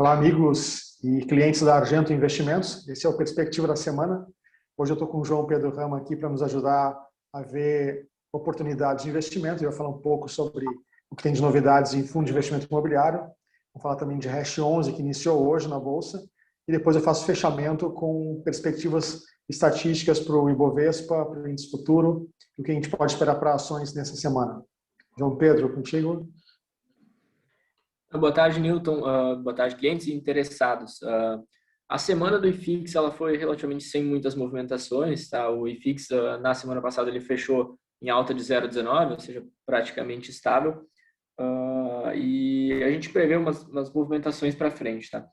Olá, amigos e clientes da Argento Investimentos. Esse é o Perspectiva da Semana. Hoje eu estou com o João Pedro Rama aqui para nos ajudar a ver oportunidades de investimento. Eu vou falar um pouco sobre o que tem de novidades em fundo de investimento imobiliário. Vou falar também de Hash 11, que iniciou hoje na Bolsa. E depois eu faço fechamento com perspectivas estatísticas para o Ibovespa, para o índice futuro, e o que a gente pode esperar para ações nessa semana. João Pedro, contigo. Boa tarde, Newton. Boa tarde, clientes e interessados. A semana do IFIX ela foi relativamente sem muitas movimentações. Tá? O IFIX, na semana passada, ele fechou em alta de 0,19, ou seja, praticamente estável. E a gente prevê umas movimentações para frente. Tá?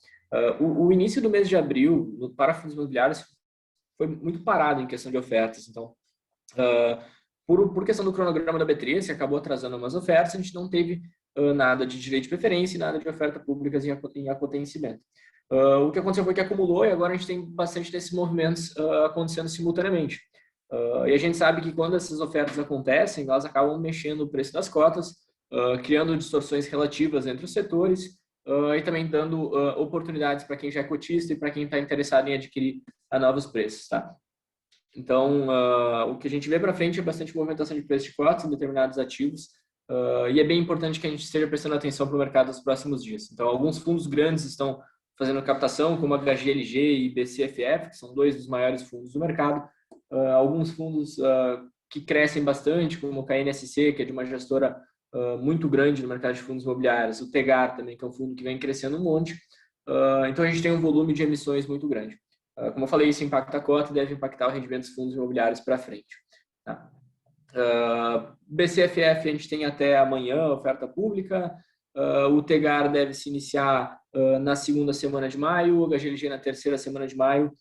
O início do mês de abril, para fundos imobiliários, foi muito parado em questão de ofertas. Então, por questão do cronograma da B3, que acabou atrasando umas ofertas, a gente não teve nada de direito de preferência e nada de oferta públicas em acontecimento. O que aconteceu foi que acumulou e agora a gente tem bastante desses movimentos acontecendo simultaneamente. E a gente sabe que quando essas ofertas acontecem, elas acabam mexendo o preço das cotas, criando distorções relativas entre os setores e também dando oportunidades para quem já é cotista e para quem está interessado em adquirir a novos preços. Tá? Então, o que a gente vê para frente é bastante movimentação de preço de cotas em determinados ativos e é bem importante que a gente esteja prestando atenção para o mercado nos próximos dias. Então, alguns fundos grandes estão fazendo captação, como a HGLG e BCFF, que são dois dos maiores fundos do mercado. Alguns fundos que crescem bastante, como o KNSC, que é de uma gestora muito grande no mercado de fundos imobiliários. O Tegar também, que é um fundo que vem crescendo um monte. Então, a gente tem um volume de emissões muito grande. Como eu falei, isso impacta a cota e deve impactar o rendimento dos fundos imobiliários para frente. Tá? BCFF a gente tem até amanhã oferta pública. O Tegar deve se iniciar na segunda semana de maio, o HGLG na terceira semana de maio.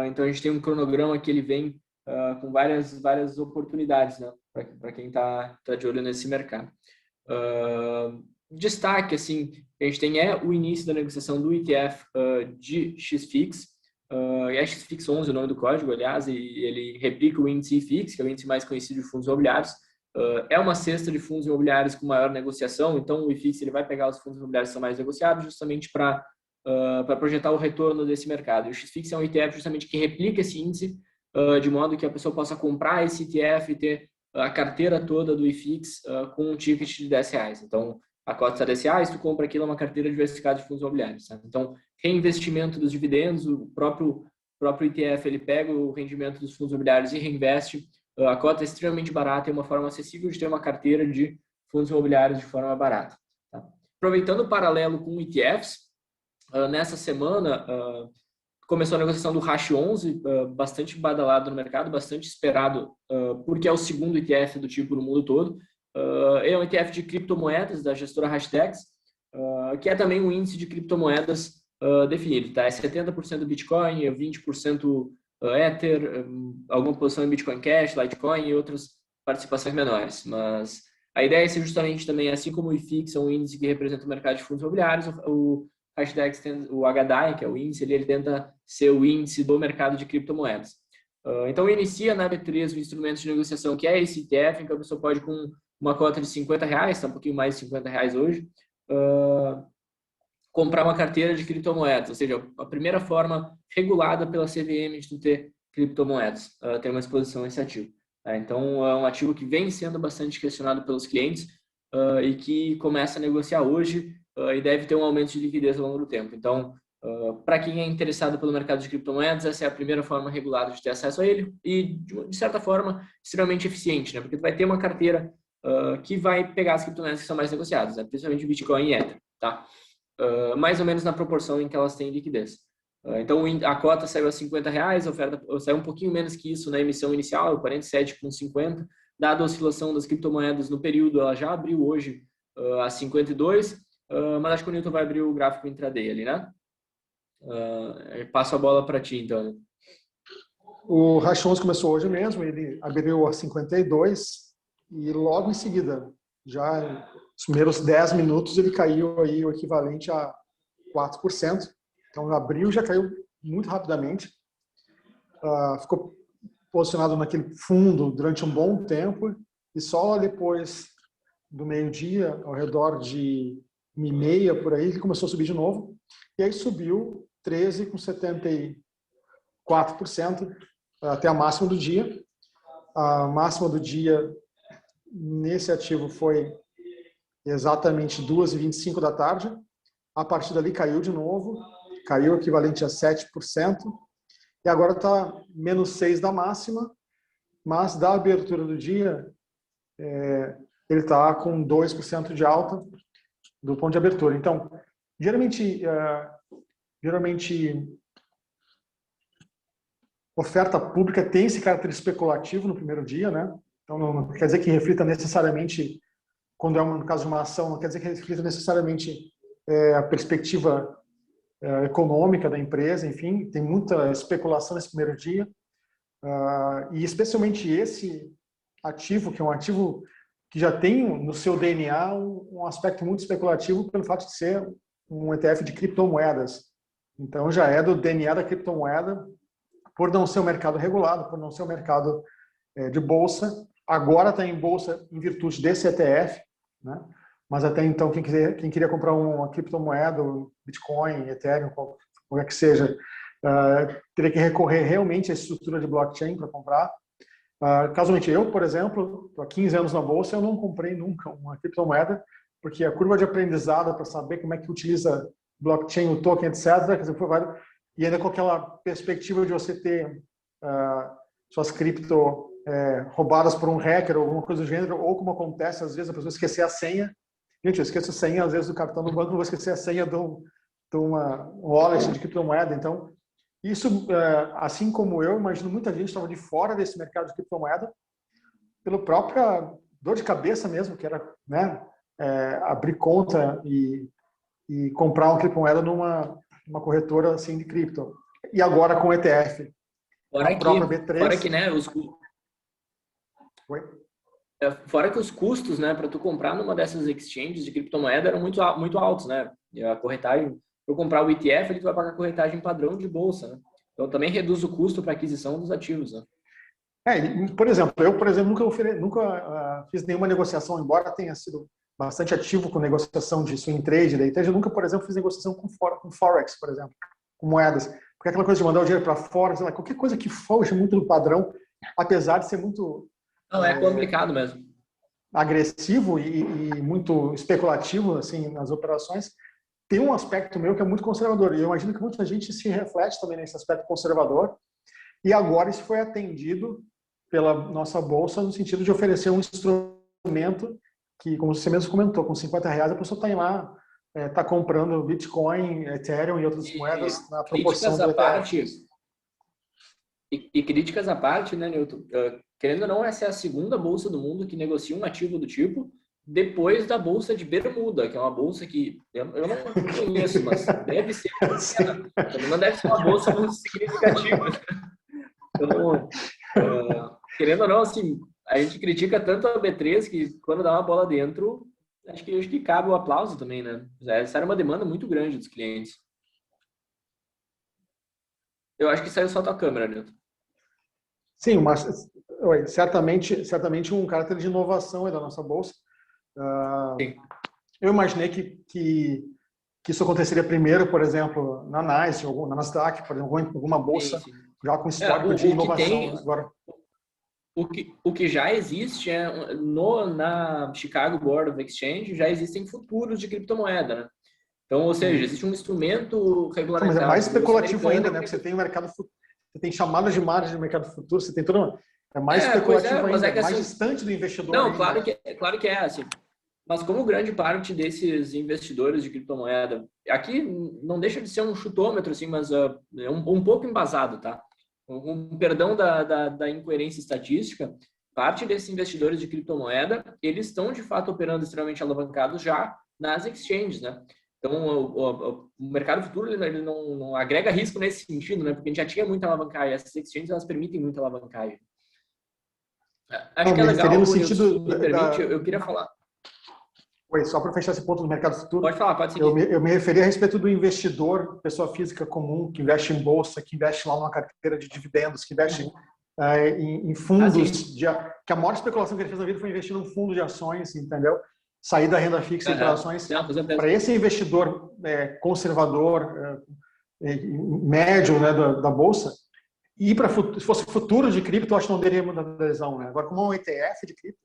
Então a gente tem um cronograma que ele vem com várias oportunidades, né, para quem está de olho nesse mercado. Destaque assim, que a gente tem o início da negociação do ETF de XFIX. É XFIX 11 o nome do código, aliás, e ele replica o índice IFIX, que é o índice mais conhecido de fundos imobiliários. É uma cesta de fundos imobiliários com maior negociação, então o IFIX ele vai pegar os fundos imobiliários que são mais negociados justamente para projetar o retorno desse mercado. E o XFIX é um ETF justamente que replica esse índice, de modo que a pessoa possa comprar esse ETF e ter a carteira toda do IFIX com um ticket de R$10. Então, a cota está R$10, tu compra aquilo, é uma carteira diversificada de fundos imobiliários. Sabe? Então, reinvestimento dos dividendos, o próprio ETF ele pega o rendimento dos fundos imobiliários e reinveste. A cota é extremamente barata e é uma forma acessível de ter uma carteira de fundos imobiliários de forma barata. Tá? Aproveitando o paralelo com ETFs, nessa semana começou a negociação do Hash 11, bastante badalado no mercado, bastante esperado, porque é o segundo ETF do tipo no mundo todo. É um ETF de criptomoedas da gestora Hashdex, que é também um índice de criptomoedas definido. Tá? É 70% Bitcoin, 20% Ether, alguma posição em Bitcoin Cash, Litecoin e outras participações menores. Mas a ideia é ser justamente também, assim como o IFIX é um índice que representa o mercado de fundos imobiliários, o Hashdex, o HDAI, que é o índice, ele tenta ser o índice do mercado de criptomoedas. Então, inicia na B3 o instrumento de negociação, que é esse ETF, em que a pessoa pode, com uma cota de R$50, está um pouquinho mais de R$50 hoje, comprar uma carteira de criptomoedas, ou seja, a primeira forma regulada pela CVM de tu ter criptomoedas, ter uma exposição a esse ativo. Então, é um ativo que vem sendo bastante questionado pelos clientes e que começa a negociar hoje e deve ter um aumento de liquidez ao longo do tempo. Então, para quem é interessado pelo mercado de criptomoedas, essa é a primeira forma regulada de ter acesso a ele e, de certa forma, extremamente eficiente, né? Porque tu vai ter uma carteira que vai pegar as criptomoedas que são mais negociadas, né? Principalmente Bitcoin e Ether, tá? Mais ou menos na proporção em que elas têm liquidez. Então, a cota saiu a R$50, a oferta saiu um pouquinho menos que isso na emissão inicial, 47,50. Dada a oscilação das criptomoedas no período, ela já abriu hoje a 52, mas acho que o Newton vai abrir o gráfico intraday ali, né? Passo a bola para ti, então. O Hash 11 começou hoje mesmo, ele abriu a 52 e logo em seguida, já nos primeiros 10 minutos, ele caiu aí o equivalente a 4%. Então, abriu já caiu muito rapidamente. Ficou posicionado naquele fundo durante um bom tempo e só depois do meio-dia, ao redor de 1h30 por aí, que começou a subir de novo. E aí subiu 13,74% até a máxima do dia. A máxima do dia nesse ativo foi exatamente 2h25 da tarde. A partir dali caiu de novo, caiu equivalente a 7%. E agora está menos 6 da máxima, mas da abertura do dia, ele está com 2% de alta do ponto de abertura. Então, geralmente oferta pública tem esse caráter especulativo no primeiro dia, né? Então, não quer dizer que reflita necessariamente, quando é no caso de uma ação, não quer dizer que reflita necessariamente a perspectiva econômica da empresa, enfim, tem muita especulação nesse primeiro dia. E especialmente esse ativo, que é um ativo que já tem no seu DNA um aspecto muito especulativo pelo fato de ser um ETF de criptomoedas. Então, já é do DNA da criptomoeda, por não ser um mercado regulado, por não ser um mercado de bolsa. Agora está em bolsa em virtude desse ETF, né? Mas até então, quem queria comprar uma criptomoeda, Bitcoin, Ethereum, qualquer que seja, teria que recorrer realmente à estrutura de blockchain para comprar. Casualmente, eu, por exemplo, estou há 15 anos na bolsa, eu não comprei nunca uma criptomoeda, porque a curva de aprendizado para saber como é que utiliza blockchain, o token, etc., e ainda com aquela perspectiva de você ter suas cripto roubadas por um hacker ou alguma coisa do gênero, ou como acontece, às vezes a pessoa esquecer a senha. Gente, eu esqueço a senha, às vezes, do cartão do banco, não vou esquecer a senha de uma wallet de criptomoeda. Então, isso, assim como eu, imagino muita gente estava de fora desse mercado de criptomoeda, pela própria dor de cabeça mesmo, que era, né, abrir conta e comprar uma criptomoeda numa corretora assim de cripto. E agora com ETF. Fora que, né, Oi? Fora que os custos, né, para tu comprar numa dessas exchanges de criptomoeda eram muito altos, né? E a corretagem, para comprar o ETF, ele vai pagar corretagem padrão de bolsa, né? Então também reduz o custo para aquisição dos ativos, né? Por exemplo, eu nunca fiz nenhuma negociação, embora tenha sido bastante ativo com negociação de swing trade, day trade, eu nunca, por exemplo, fiz negociação com Forex, por exemplo, com moedas. Porque aquela coisa de mandar o dinheiro para fora, sei lá, qualquer coisa que foge muito do padrão, apesar de ser muito... Não, é complicado mesmo. Agressivo e muito especulativo assim nas operações, tem um aspecto meu que é muito conservador. E eu imagino que muita gente se reflete também nesse aspecto conservador. E agora isso foi atendido pela nossa bolsa no sentido de oferecer um instrumento que, como você mesmo comentou, com R$50 a pessoa está lá, está comprando Bitcoin, Ethereum e outras moedas na proporção do ETF. E críticas à parte, né, Newton? Querendo ou não, essa é a segunda bolsa do mundo que negocia um ativo do tipo, depois da bolsa de Bermuda, que é uma bolsa que eu não conheço, mas deve ser pequena. Não deve ser uma bolsa muito significativa. Então, querendo ou não, assim, a gente critica tanto a B3 que quando dá uma bola dentro, acho que cabe o aplauso também, né? Essa era uma demanda muito grande dos clientes. Eu acho que saiu só a tua câmera, Newton. Sim, mas certamente um caráter de inovação da nossa bolsa. Eu imaginei que isso aconteceria primeiro, por exemplo, na NYSE, ou na Nasdaq, por exemplo, alguma bolsa sim. Já com histórico de inovação. Agora, o que já existe na Chicago Board of Exchange, já existem futuros de criptomoeda, né? Então, ou seja, existe um instrumento regulamentar. Mas é mais especulativo ainda, né? Porque você tem o mercado futuro, você tem chamadas de margem de mercado futuro, você tem tudo. É mais especulativo ainda, mais assim, distante do investidor. Não, ainda. claro que é assim. Mas como grande parte desses investidores de criptomoeda, aqui não deixa de ser um chutômetro, assim, mas é um pouco embasado, tá? Perdão da incoerência estatística, parte desses investidores de criptomoeda, eles estão de fato operando extremamente alavancados já nas exchanges, né? Então, o mercado futuro ele não agrega risco nesse sentido, né? Porque a gente já tinha muita alavancagem. Essas exchanges, elas permitem muita alavancagem. Acho que é legal, no sentido se me permite, eu queria falar. Oi, só para fechar esse ponto do mercado futuro. Pode falar, pode seguir. Eu me referi a respeito do investidor, pessoa física comum, que investe em bolsa, que investe lá numa carteira de dividendos, que investe em fundos, que a maior especulação que ele fez na vida foi investir num fundo de ações, entendeu? sair da renda fixa e para ações. Para esse investidor conservador, médio, né, da Bolsa, e se fosse futuro de cripto, eu acho que não teria muita adesão. Né? Agora, como é um ETF de cripto,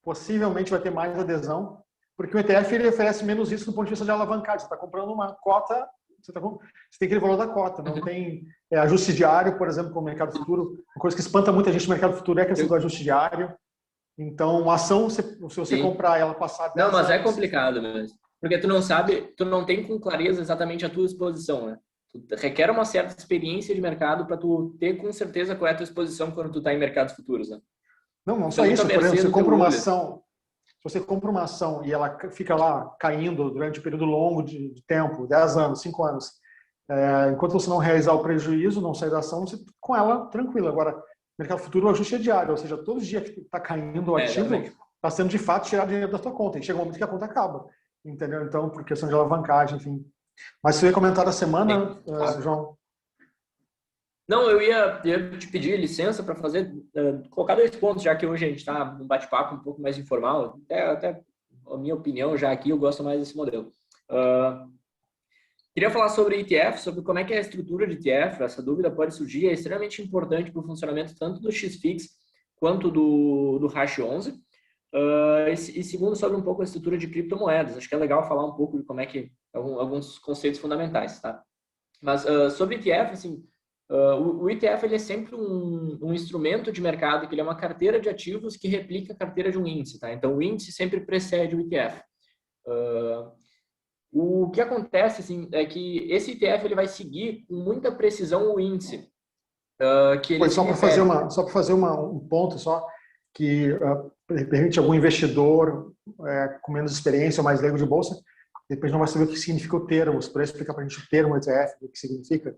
possivelmente vai ter mais adesão, porque o ETF ele oferece menos risco do ponto de vista de alavancagem. Você está comprando uma cota, você tem aquele valor da cota, não tem ajuste diário, por exemplo, com o mercado futuro. Uma coisa que espanta muita gente no mercado futuro é a questão do ajuste diário. Então, uma ação, se você comprar ela passar 10 Não, mas anos, é complicado mesmo. Porque tu não sabe, tu não tem com clareza exatamente a tua exposição, né? Tu requer uma certa experiência de mercado para tu ter com certeza qual é a tua exposição quando tu está em mercados futuros, né? Não só isso. Por exemplo, você compra uma ação, se você compra uma ação e ela fica lá caindo durante um período longo de tempo, 10 anos, 5 anos, enquanto você não realizar o prejuízo, não sair da ação, você com ela tranquilo. Agora, mercado futuro, o ajuste é diário, ou seja, todo dia que está caindo o ativo, está sendo de fato tirado dinheiro da tua conta. E chega um momento que a conta acaba. Entendeu? Então, por questão de alavancagem, enfim. Mas você ia comentar da semana, João? Não, eu ia te pedir licença para colocar 2 pontos, já que hoje a gente está num bate-papo um pouco mais informal. Até a minha opinião já aqui, eu gosto mais desse modelo. Queria falar sobre ETF, sobre como é que é a estrutura de ETF. Essa dúvida pode surgir, é extremamente importante para o funcionamento tanto do XFIX quanto do Hash 11. E segundo, sobre um pouco a estrutura de criptomoedas. Acho que é legal falar um pouco de como é que alguns conceitos fundamentais, tá? Mas sobre ETF, assim, o ETF ele é sempre um instrumento de mercado, que ele é uma carteira de ativos que replica a carteira de um índice, tá? Então o índice sempre precede o ETF. O que acontece, assim, é que esse ETF ele vai seguir com muita precisão o índice. Só para fazer um ponto só, que permite algum investidor com menos experiência ou mais leigo de bolsa, depois não vai saber o que significa o termo. Você poderia explicar para a gente o termo ETF, o que significa?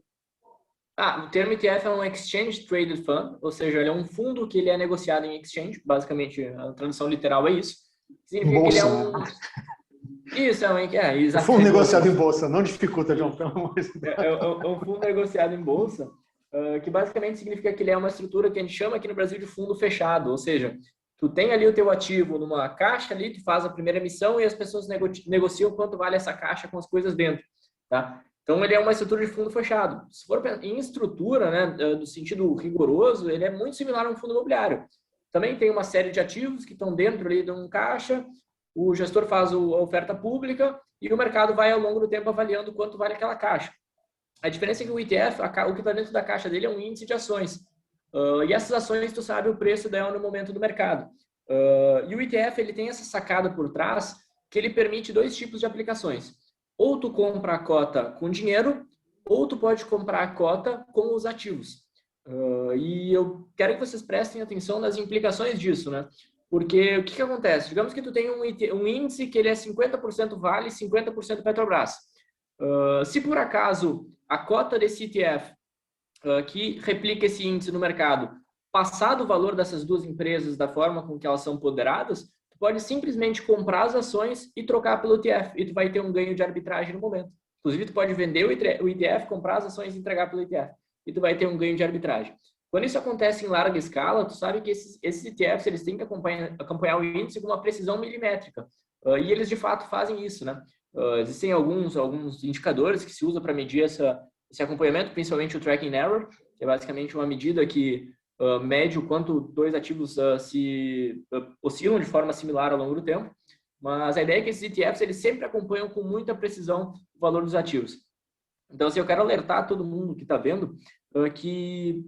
O termo ETF é um Exchange Traded Fund, ou seja, ele é um fundo que ele é negociado em exchange, basicamente a tradução literal é isso. Significa bolsa, que ele é um... Né? Isso, exatamente. Fundo negociado em bolsa, não dificulta, João, pelo amor de Deus. É um fundo negociado em bolsa, que basicamente significa que ele é uma estrutura que a gente chama aqui no Brasil de fundo fechado, ou seja, tu tem ali o teu ativo numa caixa ali, tu faz a primeira emissão e as pessoas negociam quanto vale essa caixa com as coisas dentro, tá? Então ele é uma estrutura de fundo fechado. Se for em estrutura, né, no sentido rigoroso, ele é muito similar a um fundo imobiliário. Também tem uma série de ativos que estão dentro ali de um caixa, o gestor faz a oferta pública e o mercado vai ao longo do tempo avaliando quanto vale aquela caixa. A diferença é que o ETF, o que está dentro da caixa dele é um índice de ações. E essas ações, tu sabe o preço dela no momento do mercado. E o ETF, ele tem essa sacada por trás, que ele permite 2 tipos de aplicações. Ou tu compra a cota com dinheiro, ou tu pode comprar a cota com os ativos. E eu quero que vocês prestem atenção nas implicações disso, né? Porque o que acontece? Digamos que tu tem um índice que ele é 50% Vale e 50% Petrobras. Se por acaso a cota desse ETF que replica esse índice no mercado passar do valor dessas 2 empresas da forma com que elas são ponderadas, tu pode simplesmente comprar as ações e trocar pelo ETF e tu vai ter um ganho de arbitragem no momento. Inclusive, tu pode vender o ETF, comprar as ações e entregar pelo ETF e tu vai ter um ganho de arbitragem. Quando isso acontece em larga escala, tu sabe que esses ETFs eles têm que acompanhar o índice com uma precisão milimétrica. E eles, de fato, fazem isso, né? Existem alguns indicadores que se usam para medir esse acompanhamento, principalmente o tracking error, que é basicamente uma medida que mede o quanto 2 ativos oscilam de forma similar ao longo do tempo. Mas a ideia é que esses ETFs eles sempre acompanham com muita precisão o valor dos ativos. Então, assim, eu quero alertar todo mundo que está vendo que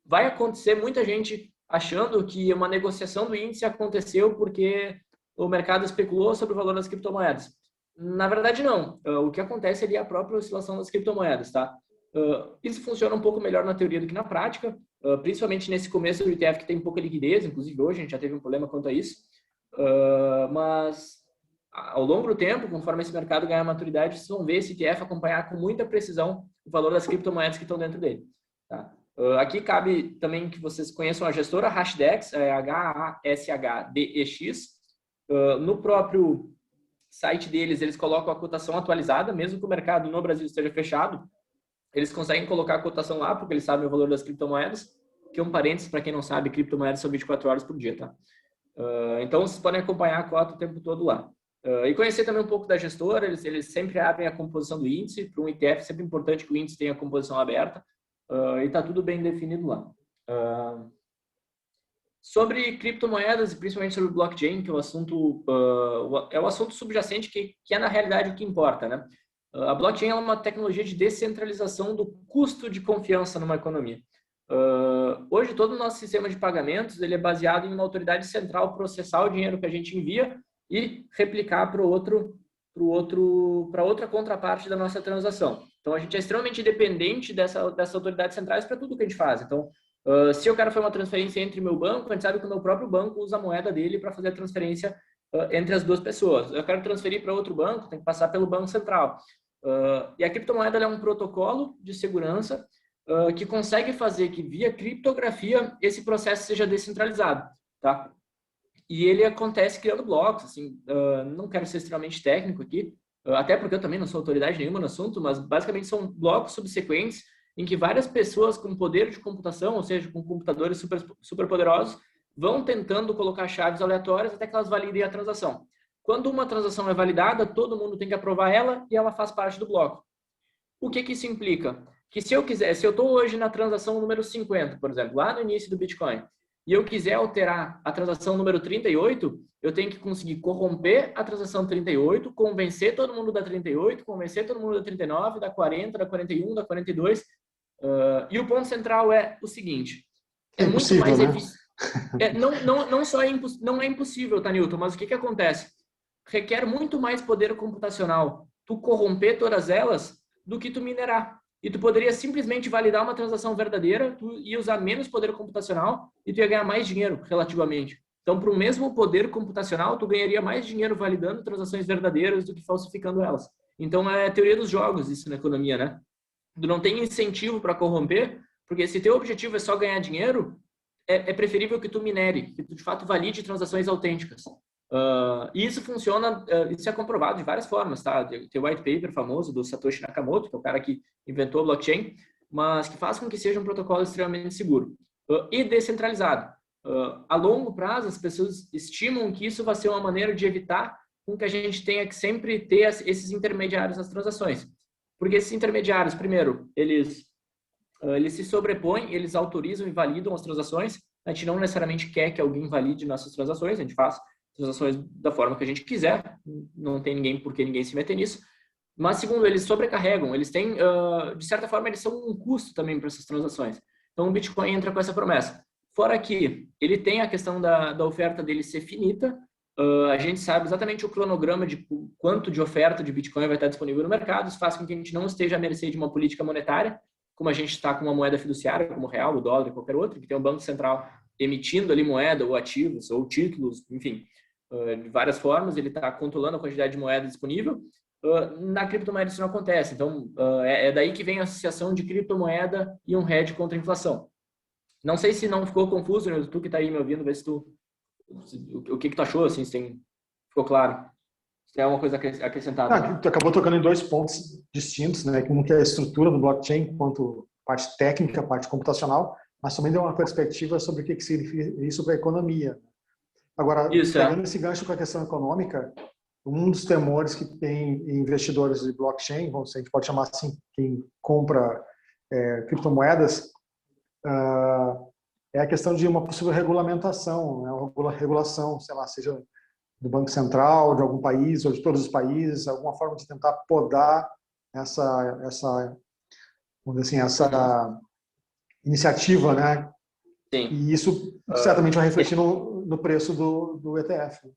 vai acontecer muita gente achando que uma negociação do índice aconteceu porque o mercado especulou sobre o valor das criptomoedas. Na verdade, não. O que acontece ali é a própria oscilação das criptomoedas, tá? Isso funciona um pouco melhor na teoria do que na prática, principalmente nesse começo do ETF que tem pouca liquidez, inclusive hoje a gente já teve um problema quanto a isso. Mas ao longo do tempo, conforme esse mercado ganhar maturidade, vocês vão ver esse ETF acompanhar com muita precisão o valor das criptomoedas que estão dentro dele, tá? Aqui cabe também que vocês conheçam a gestora Hashdex, HASHDEX. No próprio site deles, eles colocam a cotação atualizada, mesmo que o mercado no Brasil esteja fechado, eles conseguem colocar a cotação lá, porque eles sabem o valor das criptomoedas, que é um parênteses, para quem não sabe, criptomoedas são 24 horas por dia, tá? Então, vocês podem acompanhar a cota o tempo todo lá. E conhecer também um pouco da gestora, eles sempre abrem a composição do índice. Para um ETF é sempre importante que o índice tenha a composição aberta, e está tudo bem definido lá. Sobre criptomoedas e principalmente sobre blockchain, que é o assunto subjacente que é na realidade o que importa, né? A blockchain é uma tecnologia de descentralização do custo de confiança numa economia. Hoje todo o nosso sistema de pagamentos ele é baseado em uma autoridade central processar o dinheiro que a gente envia e replicar para outra contraparte da nossa transação. Então a gente é extremamente dependente dessas autoridades centrais para tudo que a gente faz. Então se eu quero fazer uma transferência entre meu banco, a gente sabe que o meu próprio banco usa a moeda dele para fazer a transferência entre as duas pessoas. Eu quero transferir para outro banco, tem que passar pelo Banco Central. E a criptomoeda é um protocolo de segurança que consegue fazer que, via criptografia, esse processo seja descentralizado. Tá? E ele acontece criando blocos. Assim, não quero ser extremamente técnico aqui, até porque eu também não sou autoridade nenhuma no assunto, mas basicamente são blocos subsequentes em que várias pessoas com poder de computação, ou seja, com computadores super poderosos, vão tentando colocar chaves aleatórias até que elas validem a transação. Quando uma transação é validada, todo mundo tem que aprovar ela e ela faz parte do bloco. O que isso implica? Que se eu estou hoje na transação número 50, por exemplo, lá no início do Bitcoin, e eu quiser alterar a transação número 38, eu tenho que conseguir corromper a transação 38, convencer todo mundo da 38, convencer todo mundo da 39, da 40, da 41, da 42. E o ponto central é o seguinte: é muito mais eficiente. Não é impossível, tá, Newton? Mas o que acontece? Requer muito mais poder computacional tu corromper todas elas do que tu minerar. E tu poderia simplesmente validar uma transação verdadeira, tu ia usar menos poder computacional e tu ia ganhar mais dinheiro relativamente. Então, para o mesmo poder computacional, tu ganharia mais dinheiro validando transações verdadeiras do que falsificando elas. Então, é a teoria dos jogos isso na economia, né? Tu não tem incentivo para corromper, porque se teu objetivo é só ganhar dinheiro, é preferível que tu minere, que tu de fato valide transações autênticas. E isso funciona, isso é comprovado de várias formas, tá? Tem o white paper famoso do Satoshi Nakamoto, que é o cara que inventou a blockchain, mas que faz com que seja um protocolo extremamente seguro e descentralizado. A longo prazo, as pessoas estimam que isso vai ser uma maneira de evitar com que a gente tenha que sempre ter esses intermediários nas transações. Porque esses intermediários, primeiro, eles se sobrepõem, eles autorizam e validam as transações. A gente não necessariamente quer que alguém valide nossas transações, a gente faz transações da forma que a gente quiser, não tem ninguém por que ninguém se meter nisso. Mas, segundo, eles sobrecarregam, eles têm, de certa forma, eles são um custo também para essas transações. Então, o Bitcoin entra com essa promessa. Fora que ele tem a questão da oferta dele ser finita, a gente sabe exatamente o cronograma de quanto de oferta de Bitcoin vai estar disponível no mercado, isso faz com que a gente não esteja à mercê de uma política monetária, como a gente está com uma moeda fiduciária, como o real, o dólar e qualquer outro, que tem um banco central emitindo ali moeda ou ativos ou títulos, enfim, de várias formas, ele está controlando a quantidade de moeda disponível. Na criptomoeda isso não acontece, então é daí que vem a associação de criptomoeda e um hedge contra a inflação. Não sei se não ficou confuso, né? Tu que está aí me ouvindo, vê se o que tu achou, assim, se ficou claro. Se tem alguma coisa acrescentada. Tu acabou tocando em dois pontos distintos, né? Um que é a estrutura do blockchain, quanto parte técnica, parte computacional, mas também deu uma perspectiva sobre o que significa isso para a economia. Agora, pegando esse gancho com a questão econômica, um dos temores que tem investidores de blockchain, a gente pode chamar assim, quem compra criptomoedas, é a questão de uma possível regulamentação, né? Uma regulação, sei lá, seja do Banco Central, de algum país ou de todos os países, alguma forma de tentar podar essa vamos dizer assim, essa iniciativa, né? Sim. E isso certamente vai refletir no preço do ETF.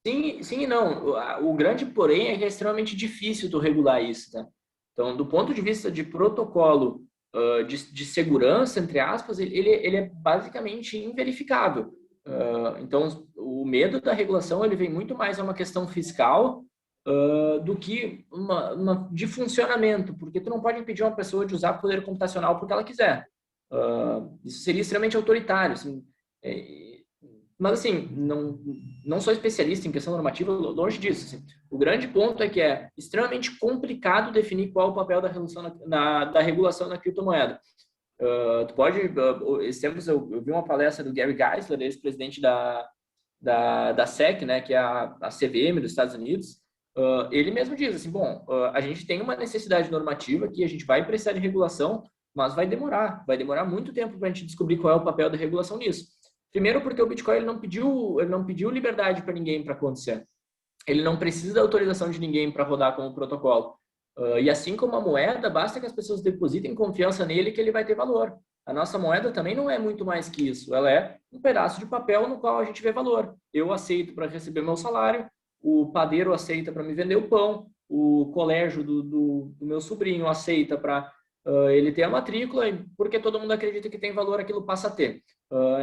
Sim e não. O grande porém é que é extremamente difícil tu regular isso, tá? Então, do ponto de vista de protocolo de segurança, entre aspas, ele é basicamente inverificável. Então, o medo da regulação ele vem muito mais a uma questão fiscal do que de funcionamento, porque tu não pode impedir uma pessoa de usar poder computacional porque ela quiser. Isso seria extremamente autoritário. Assim, mas, assim, não sou especialista em questão normativa, longe disso. Assim. O grande ponto é que é extremamente complicado definir qual é o papel da regulação na criptomoeda. Esses tempos eu vi uma palestra do Gary Gensler, ex-presidente da da SEC, né, que é a CVM dos Estados Unidos, ele mesmo diz assim, bom, a gente tem uma necessidade normativa que a gente vai precisar de regulação, mas vai demorar muito tempo para a gente descobrir qual é o papel da regulação nisso. Primeiro porque o Bitcoin ele não pediu liberdade para ninguém para acontecer. Ele não precisa da autorização de ninguém para rodar como protocolo. E assim como a moeda, basta que as pessoas depositem confiança nele que ele vai ter valor. A nossa moeda também não é muito mais que isso. Ela é um pedaço de papel no qual a gente vê valor. Eu aceito para receber meu salário, o padeiro aceita para me vender o pão, o colégio do meu sobrinho aceita para ele ter a matrícula, porque todo mundo acredita que tem valor, aquilo passa a ter.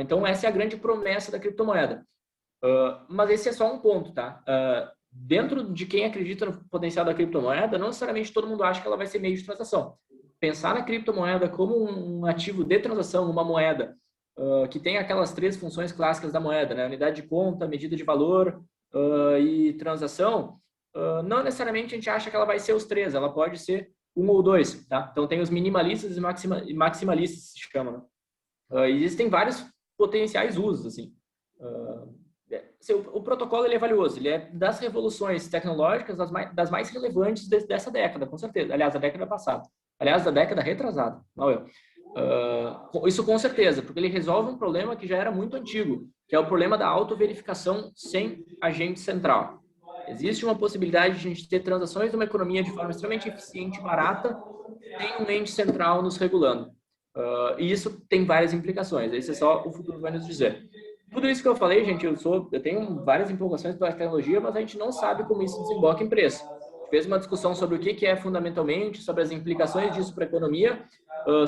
Então, essa é a grande promessa da criptomoeda. Mas esse é só um ponto, tá? Dentro de quem acredita no potencial da criptomoeda, não necessariamente todo mundo acha que ela vai ser meio de transação. Pensar na criptomoeda como um ativo de transação, uma moeda, que tem aquelas 3 funções clássicas da moeda, né? Unidade de conta, medida de valor e transação, não necessariamente a gente acha que ela vai ser os 3, ela pode ser 1 ou 2, tá? Então tem os minimalistas e maximalistas, se chama, né? Existem vários potenciais usos, assim. O protocolo ele é valioso, ele é das revoluções tecnológicas das mais relevantes dessa década, com certeza. Aliás, da década passada. Aliás, da década retrasada. Não eu. Isso com certeza, porque ele resolve um problema que já era muito antigo, que é o problema da autoverificação sem agente central. Existe uma possibilidade de a gente ter transações numa economia de forma extremamente eficiente e barata, sem um ente central nos regulando. E isso tem várias implicações. Esse é só o futuro vai nos dizer. Tudo isso que eu falei, gente, eu tenho várias empolgações pela tecnologia, mas a gente não sabe como isso desemboca em preço. A gente fez uma discussão sobre o que é fundamentalmente, sobre as implicações disso para a economia,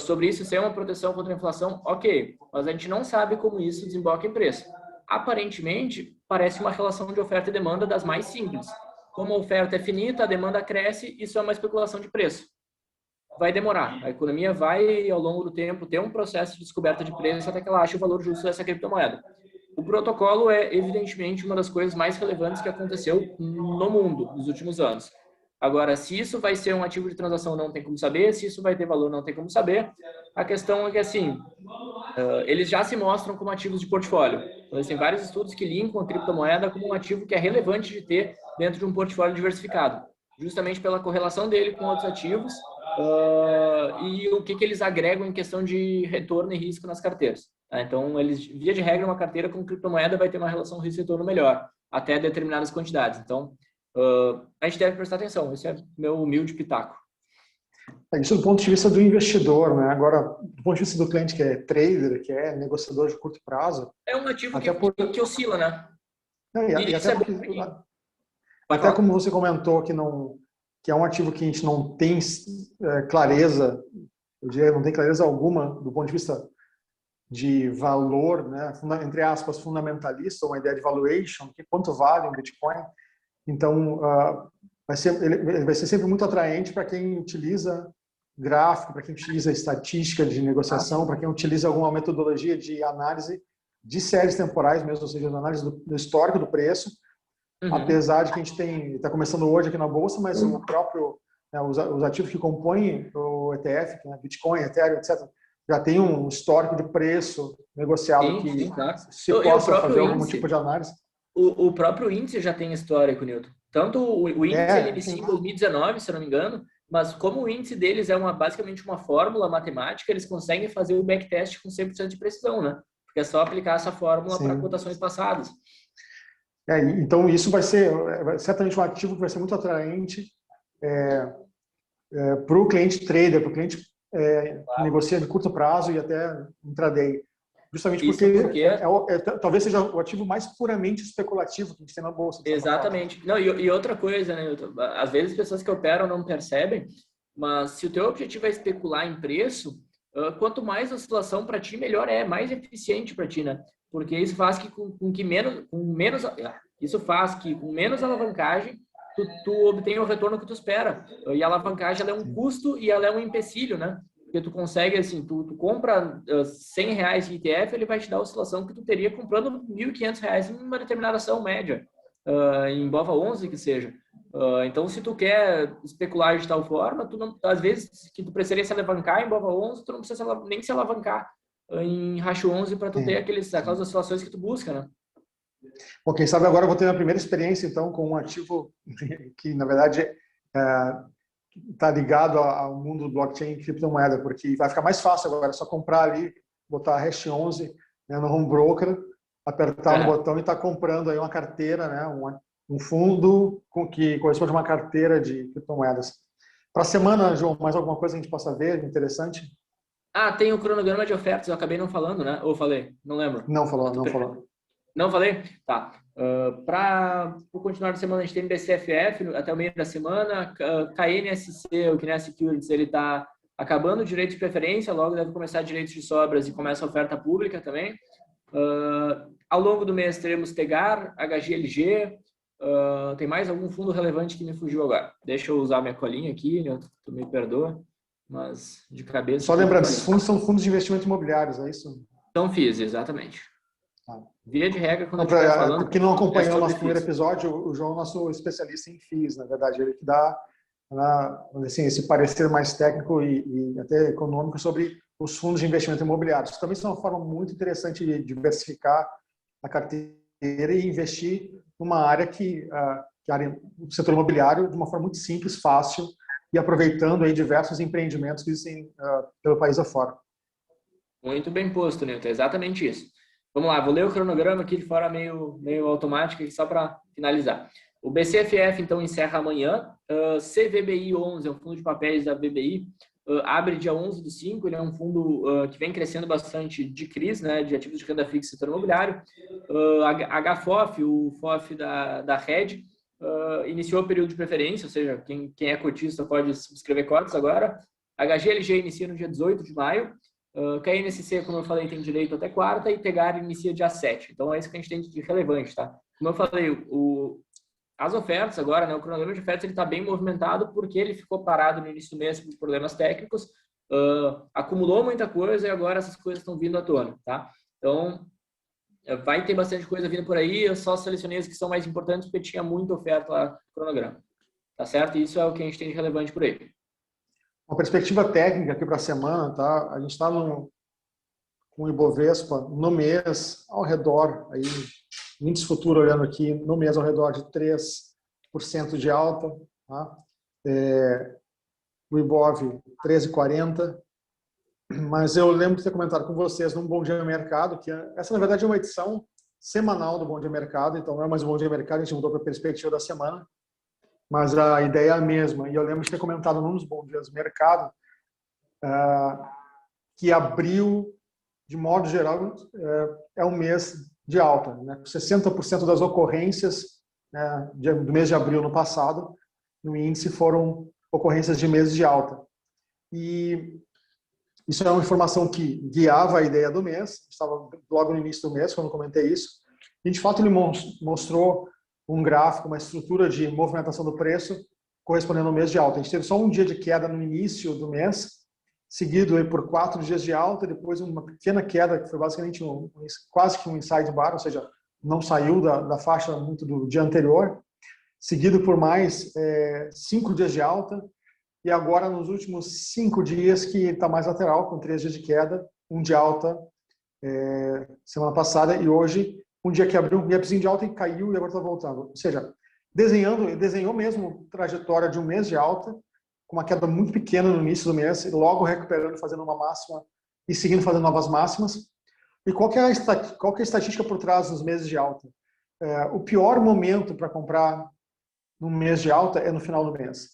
sobre isso ser uma proteção contra a inflação, ok, mas a gente não sabe como isso desemboca em preço. Aparentemente, parece uma relação de oferta e demanda das mais simples. Como a oferta é finita, a demanda cresce, isso é uma especulação de preço. Vai demorar. A economia vai, ao longo do tempo, ter um processo de descoberta de preço até que ela ache o valor justo dessa criptomoeda. O protocolo é, evidentemente, uma das coisas mais relevantes que aconteceu no mundo nos últimos anos. Agora, se isso vai ser um ativo de transação, não tem como saber. Se isso vai ter valor, não tem como saber. A questão é que, assim, eles já se mostram como ativos de portfólio. Então, existem vários estudos que linkam a criptomoeda como um ativo que é relevante de ter dentro de um portfólio diversificado, justamente pela correlação dele com outros ativos e o que eles agregam em questão de retorno e risco nas carteiras. Tá? Então, eles, via de regra, uma carteira com criptomoeda vai ter uma relação risco-retorno melhor, até determinadas quantidades. Então, a gente deve prestar atenção. Esse é meu humilde pitaco. Isso do ponto de vista do investidor, né? Agora, do ponto de vista do cliente que é trader, que é negociador de curto prazo... É um ativo que oscila, né? Até como você comentou que é um ativo que a gente não tem clareza, eu diria, não tem clareza alguma do ponto de vista de valor, né? Entre aspas, fundamentalista, uma ideia de valuation, que quanto vale um Bitcoin. Então, ele vai ser sempre muito atraente para quem utiliza gráfico, para quem utiliza estatística de negociação, para quem utiliza alguma metodologia de análise de séries temporais mesmo, ou seja, análise do histórico do preço. Apesar de que a gente está começando hoje aqui na Bolsa, mas o próprio, né, os ativos que compõem o ETF, que é Bitcoin, Ethereum, etc., já tem um histórico de preço negociado que se possa fazer algum tipo de análise. O próprio índice já tem histórico, Newton. Tanto o índice ele inicia em 2019, se eu não me engano, mas como o índice deles é basicamente uma fórmula matemática, eles conseguem fazer o backtest com 100% de precisão, né? Porque é só aplicar essa fórmula para cotações passadas. Então, isso vai ser certamente um ativo que vai ser muito atraente para o cliente trader, para o cliente que negocia de curto prazo e até intraday. Justamente porque talvez seja o ativo mais puramente especulativo que a gente tem na Bolsa. Exatamente. Não, e outra coisa, né, às vezes as pessoas que operam não percebem, mas se o teu objetivo é especular em preço, quanto mais oscilação para ti, melhor mais eficiente para ti, né? Porque isso faz que com menos alavancagem tu obtenha o retorno que tu espera. E a alavancagem ela é um custo e ela é um empecilho, né? Porque tu consegue, assim, tu compra R$100 de ETF, ele vai te dar a oscilação que tu teria comprando R$1.500 em uma determinada ação média, em BOVA11 que seja. Então, se tu quer especular de tal forma, às vezes que tu precisaria se alavancar em BOVA11, tu não precisa nem se alavancar em Racho 11 para tu ter aquelas oscilações que tu busca, né? Bom, quem sabe agora eu vou ter a primeira experiência, então, com um ativo que, na verdade, está ligado ao mundo do blockchain e criptomoeda, porque vai ficar mais fácil agora, é só comprar ali, botar a hash 11, né, no home broker, apertar no botão e estar comprando aí uma carteira, né, um fundo que corresponde a uma carteira de criptomoedas. Para a semana, João, mais alguma coisa que a gente possa ver interessante? Tem o cronograma de ofertas, eu acabei não falando, né? Ou falei? Não lembro. Não falou, não falou. Não falei? Tá. Para o continuar da semana, a gente tem BCFF até o meio da semana, KNSC, o Kines Securities, ele está acabando o direito de preferência, logo deve começar direitos de sobras e começa a oferta pública também. Ao longo do mês teremos Tegar, HGLG, tem mais algum fundo relevante que me fugiu agora. Deixa eu usar minha colinha aqui, né? Tu me perdoa, mas de cabeça... Só lembrando, esses fundos são fundos de investimento imobiliários, é isso? São FIIs, exatamente. Via de regra, quando não, eu estiver falando... Quem não acompanhou o nosso primeiro episódio, o João é nosso especialista em FIIs, na verdade. Ele que dá assim, esse parecer mais técnico e até econômico sobre os fundos de investimento imobiliários, que também são uma forma muito interessante de diversificar a carteira e investir numa área o setor imobiliário, de uma forma muito simples, fácil, e aproveitando aí diversos empreendimentos que existem pelo país afora. Muito bem posto, Nilton, exatamente isso. Vamos lá, vou ler o cronograma aqui de forma meio automática, só para finalizar. O BCFF, então, encerra amanhã. CVBI 11, é um fundo de papéis da VBI, abre dia 11/5, ele é um fundo que vem crescendo bastante de CRIs, né, de ativos de renda fixa e setor imobiliário. HFOF, o FOF da Red, iniciou o período de preferência, ou seja, quem é cotista pode subscrever cotas agora. HGLG inicia no dia 18 de maio. KNSC, como eu falei, tem direito até quarta, e Tegar inicia dia 7. Então, é isso que a gente tem de relevante, tá? Como eu falei, as ofertas agora, né, o cronograma de ofertas, ele está bem movimentado porque ele ficou parado no início do mês por problemas técnicos, acumulou muita coisa e agora essas coisas estão vindo à tona, tá? Então, vai ter bastante coisa vindo por aí, eu só selecionei as que são mais importantes porque tinha muita oferta lá no cronograma, tá certo? E isso é o que a gente tem de relevante por aí. Uma perspectiva técnica aqui para a semana, tá? A gente está com o Ibovespa no mês ao redor, aí, índice futuro olhando aqui, no mês ao redor de 3% de alta, tá? O Ibov 13,40, mas eu lembro de ter comentado com vocês num Bom Dia Mercado, que essa na verdade é uma edição semanal do Bom Dia Mercado, então não é mais um Bom Dia Mercado, a gente mudou para a perspectiva da semana, mas a ideia é a mesma. E eu lembro de ter comentado num dos Bom Dias Mercado que abril, de modo geral, é um mês de alta, né? 60% das ocorrências, né, do mês de abril no passado, no índice, foram ocorrências de meses de alta. E isso é uma informação que guiava a ideia do mês, estava logo no início do mês, quando eu comentei isso. E, de fato, ele mostrou um gráfico, uma estrutura de movimentação do preço correspondendo ao mês de alta. A gente teve só um dia de queda no início do mês, seguido aí por 4 dias de alta, depois uma pequena queda, que foi basicamente quase que um inside bar, ou seja, não saiu da faixa muito do dia anterior, seguido por mais 5 dias de alta, e agora nos últimos 5 dias que está mais lateral, com 3 dias de queda, um de alta semana passada, e hoje um dia que abriu um gapzinho de alta e caiu e agora está voltando. Ou seja, desenhou mesmo trajetória de um mês de alta, com uma queda muito pequena no início do mês, logo recuperando, fazendo uma máxima e seguindo fazendo novas máximas. E qual que é a estatística por trás dos meses de alta? O pior momento para comprar num mês de alta é no final do mês.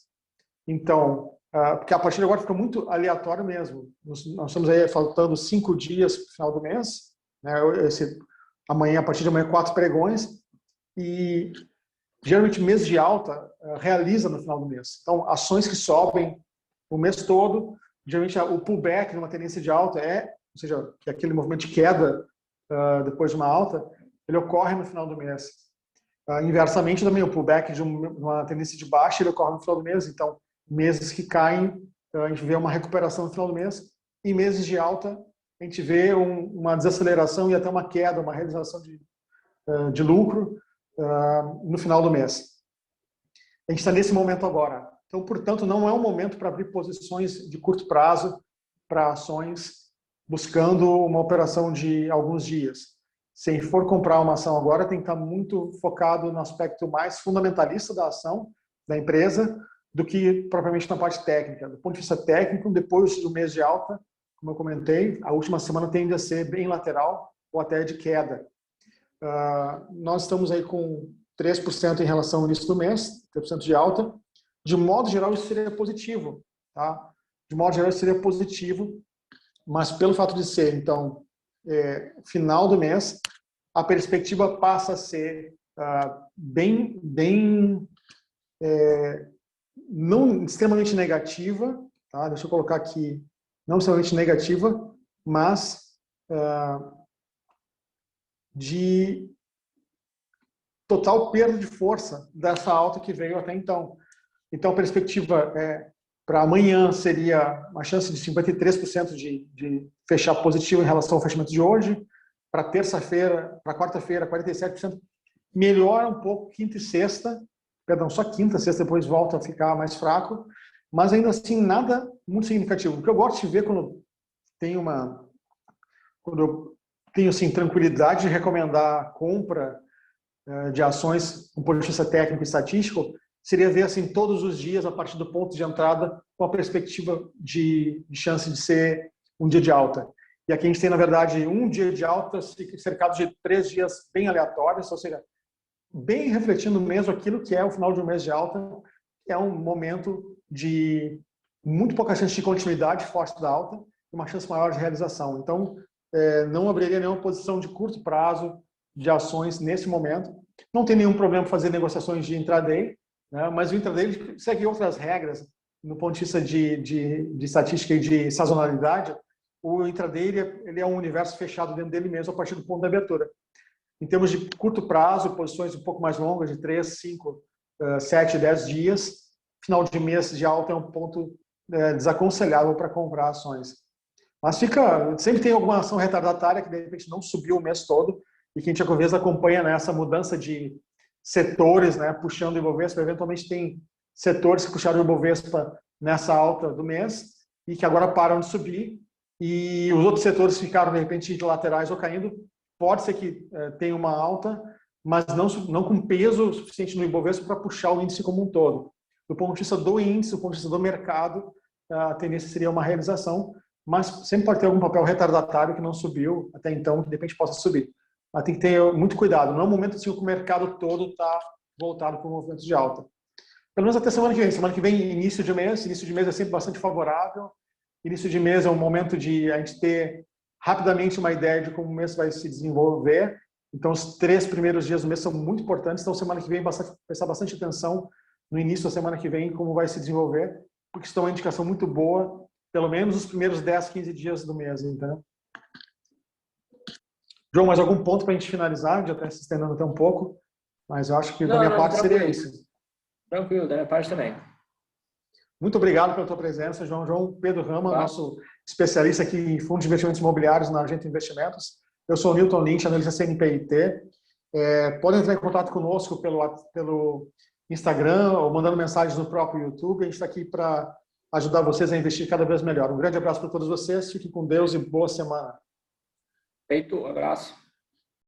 Então, porque a partir de agora fica muito aleatório mesmo. Nós estamos aí faltando 5 dias para o final do mês, né? Amanhã, a partir de amanhã, 4 pregões, e geralmente mês de alta realiza no final do mês. Então, ações que sobem o mês todo, geralmente o pullback numa tendência de alta ou seja, que é aquele movimento de queda depois de uma alta, ele ocorre no final do mês. Inversamente também, o pullback de uma tendência de baixa, ele ocorre no final do mês. Então, meses que caem, a gente vê uma recuperação no final do mês, e meses de alta, a gente vê uma desaceleração e até uma queda, uma realização de lucro no final do mês. A gente está nesse momento agora. Então, portanto, não é um momento para abrir posições de curto prazo para ações buscando uma operação de alguns dias. se for comprar uma ação agora, tem que estar muito focado no aspecto mais fundamentalista da ação, da empresa, do que propriamente na parte técnica. Do ponto de vista técnico, depois do mês de alta, como eu comentei, a última semana tende a ser bem lateral ou até de queda. Nós estamos aí com 3% em relação ao início do mês, 3% de alta. De modo geral, isso seria positivo. Tá? De modo geral, isso seria positivo, mas pelo fato de ser, então, final do mês, a perspectiva passa a ser não extremamente negativa, tá? Deixa eu colocar aqui, não extremamente negativa, mas de total perda de força dessa alta que veio até então. Então, a perspectiva para amanhã seria uma chance de 53% de fechar positivo em relação ao fechamento de hoje. Para terça-feira, para quarta-feira, 47%. Melhora um pouco quinta e sexta. Perdão, só quinta, sexta depois volta a ficar mais fraco. Mas ainda assim, nada muito significativo. O que eu gosto de ver quando eu tenho assim, tranquilidade de recomendar a compra de ações do ponto de vista técnico e estatístico, seria ver assim todos os dias a partir do ponto de entrada com a perspectiva de chance de ser um dia de alta. E aqui a gente tem, na verdade, um dia de alta cercado de 3 dias bem aleatórios, ou seja, bem refletindo mesmo aquilo que é o final de um mês de alta, que é um momento de muito pouca chance de continuidade forte da alta e uma chance maior de realização. Então, não abriria nenhuma posição de curto prazo de ações nesse momento. Não tem nenhum problema fazer negociações de intraday, né? Mas o intraday segue outras regras no ponto de vista de estatística e de sazonalidade. O intraday ele é um universo fechado dentro dele mesmo a partir do ponto da abertura. Em termos de curto prazo, posições um pouco mais longas, de 3, 5, 7, 10 dias, final de mês de alta é um ponto desaconselhável para comprar ações. Mas sempre tem alguma ação retardatária que de repente não subiu o mês todo e que a gente às vezes acompanha nessa mudança de setores, né, puxando o Ibovespa. Eventualmente tem setores que puxaram o Ibovespa nessa alta do mês e que agora param de subir, e os outros setores ficaram de repente laterais ou caindo. Pode ser que tenha uma alta, mas não com peso suficiente no Ibovespa para puxar o índice como um todo. Do ponto de vista do índice, do ponto de vista do mercado, a tendência seria uma realização, mas sempre pode ter algum papel retardatário que não subiu até então, que de repente possa subir. Mas tem que ter muito cuidado. Não é um momento assim que o mercado todo está voltado para o movimento de alta. Pelo menos até semana que vem. Semana que vem, início de mês é sempre bastante favorável. Início de mês é um momento de a gente ter rapidamente uma ideia de como o mês vai se desenvolver. Então, os 3 primeiros dias do mês são muito importantes. Então, semana que vem, prestar bastante atenção no início da semana que vem, como vai se desenvolver, porque isso é uma indicação muito boa, pelo menos os primeiros 10, 15 dias do mês. Então. João, mais algum ponto para a gente finalizar? Já está se estendendo até um pouco, mas eu acho que da minha parte seria isso. Tranquilo, da minha parte também. Muito obrigado pela tua presença, João. João Pedro Rama, nosso especialista aqui em fundos de investimentos imobiliários na Argenta Investimentos. Eu sou o Newton Lynch, analista CNPIT. Podem entrar em contato conosco pelo Instagram ou mandando mensagens no próprio YouTube. A gente está aqui para ajudar vocês a investir cada vez melhor. Um grande abraço para todos vocês. Fiquem com Deus e boa semana. Feito, um abraço.